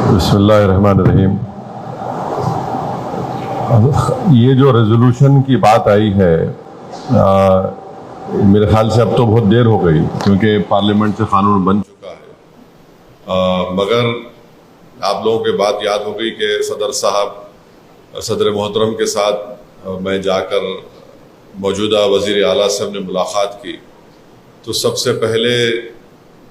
بسم اللہ الرحمن الرحیم۔ یہ جو ریزولوشن کی بات آئی ہے میرے خیال سے اب تو بہت دیر ہو گئی، کیونکہ پارلیمنٹ سے قانون بن چکا ہے، مگر آپ لوگوں کے بات یاد ہو گئی کہ صدر محترم کے ساتھ میں جا کر موجودہ وزیر اعلیٰ سے ہم نے ملاقات کی، تو سب سے پہلے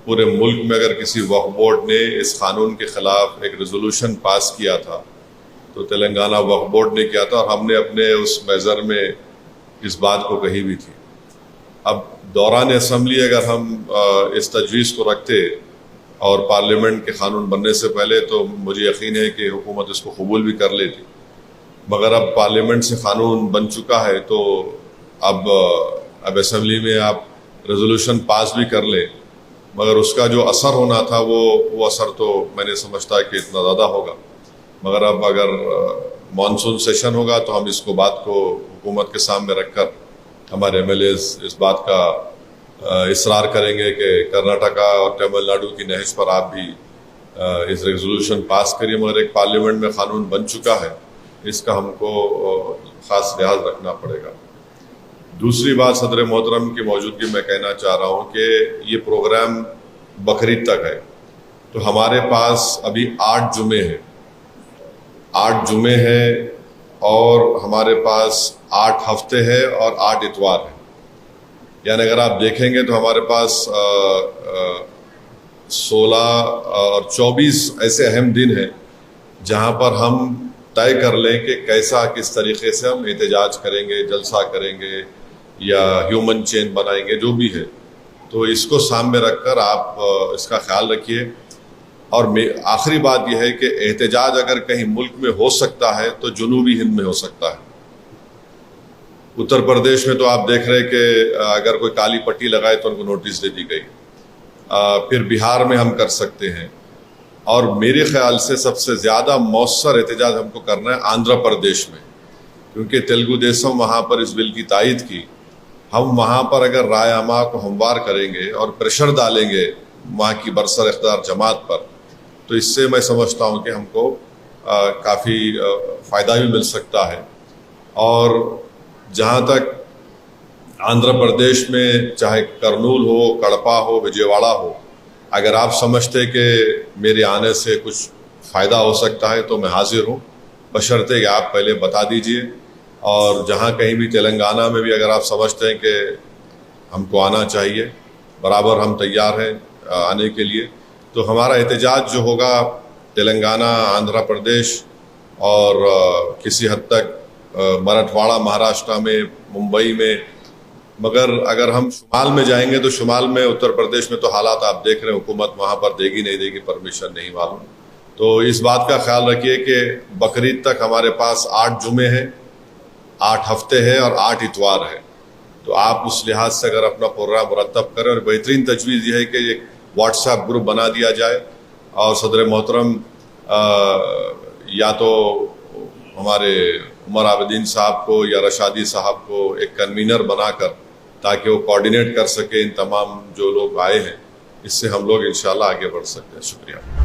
پورے ملک میں اگر کسی وقف بورڈ نے اس قانون کے خلاف ایک ریزولوشن پاس کیا تھا تو تلنگانہ وقف بورڈ نے کیا تھا، اور ہم نے اپنے اس محضر میں اس بات کو کہی بھی تھی۔ اب دوران اسمبلی اگر ہم اس تجویز کو رکھتے اور پارلیمنٹ کے قانون بننے سے پہلے، تو مجھے یقین ہے کہ حکومت اس کو قبول بھی کر لیتی، مگر اب پارلیمنٹ سے قانون بن چکا ہے تو اب اسمبلی میں آپ ریزولوشن پاس بھی کر لیں، مگر اس کا جو اثر ہونا تھا وہ اثر تو میں نے سمجھتا کہ اتنا زیادہ ہوگا، مگر اب اگر مانسون سیشن ہوگا تو ہم اس بات کو حکومت کے سامنے رکھ کر ہمارے ایم ایل ایز اس بات کا اصرار کریں گے کہ کرناٹکا اور تمل ناڈو کی نہج پر آپ بھی اس ریزولوشن پاس کریے، مگر ایک پارلیمنٹ میں قانون بن چکا ہے، اس کا ہم کو خاص لحاظ رکھنا پڑے گا۔ دوسری بات، صدر محترم کی موجودگی میں کہنا چاہ رہا ہوں کہ یہ پروگرام بقرعید تک ہے، تو ہمارے پاس ابھی 8 جمعے ہیں، 8 جمعے ہیں، اور ہمارے پاس 8 ہفتے ہیں اور 8 اتوار ہیں، یعنی اگر آپ دیکھیں گے تو ہمارے پاس 16 اور 24 ایسے اہم دن ہیں جہاں پر ہم طے کر لیں کہ کس طریقے سے ہم احتجاج کریں گے، جلسہ کریں گے یا ہیومن چین بنائیں گے، جو بھی ہے، تو اس کو سامنے رکھ کر آپ اس کا خیال رکھیے۔ اور آخری بات یہ ہے کہ احتجاج اگر کہیں ملک میں ہو سکتا ہے تو جنوبی ہند میں ہو سکتا ہے۔ اتر پردیش میں تو آپ دیکھ رہے کہ اگر کوئی کالی پٹی لگائے تو ان کو نوٹس دے دی گئی، پھر بہار میں ہم کر سکتے ہیں، اور میرے خیال سے سب سے زیادہ مؤثر احتجاج ہم کو کرنا ہے آندھرا پردیش میں، کیونکہ تیلگو دیسم وہاں پر اس بل کی تائید کی۔ ہم وہاں پر اگر رائے عامہ کو ہموار کریں گے اور پریشر ڈالیں گے وہاں کی برسر اقتدار جماعت پر، تو اس سے میں سمجھتا ہوں کہ ہم کو کافی فائدہ بھی مل سکتا ہے۔ اور جہاں تک آندھرا پردیش میں چاہے کرنول ہو، کڑپا ہو، وجے واڑا ہو، اگر آپ سمجھتے کہ میرے آنے سے کچھ فائدہ ہو سکتا ہے تو میں حاضر ہوں، بشرطے کہ آپ پہلے بتا دیجئے۔ اور جہاں کہیں بھی تلنگانہ میں بھی اگر آپ سمجھتے ہیں کہ ہم کو آنا چاہیے، برابر ہم تیار ہیں آنے کے لیے، تو ہمارا احتجاج جو ہوگا تلنگانہ، آندھرا پردیش اور کسی حد تک مراٹھواڑہ، مہاراشٹرا میں، ممبئی میں، مگر اگر ہم شمال میں جائیں گے تو شمال میں، اتر پردیش میں تو حالات آپ دیکھ رہے ہیں، حکومت وہاں پر دے گی نہیں دے گی پرمیشن نہیں معلوم، تو اس بات کا خیال رکھیے کہ بقرعید تک ہمارے پاس 8 جمعے ہیں، 8 ہفتے ہیں اور 8 اتوار ہیں، تو آپ اس لحاظ سے اگر اپنا پروگرام مرتب کریں، اور بہترین تجویز یہ ہے کہ ایک واٹس ایپ گروپ بنا دیا جائے، اور صدر محترم یا تو ہمارے عمر عابدین صاحب کو یا رشادی صاحب کو ایک کنوینر بنا کر، تاکہ وہ کوارڈینیٹ کر سکے ان تمام جو لوگ آئے ہیں، اس سے ہم لوگ انشاءاللہ آگے بڑھ سکتے ہیں۔ شکریہ۔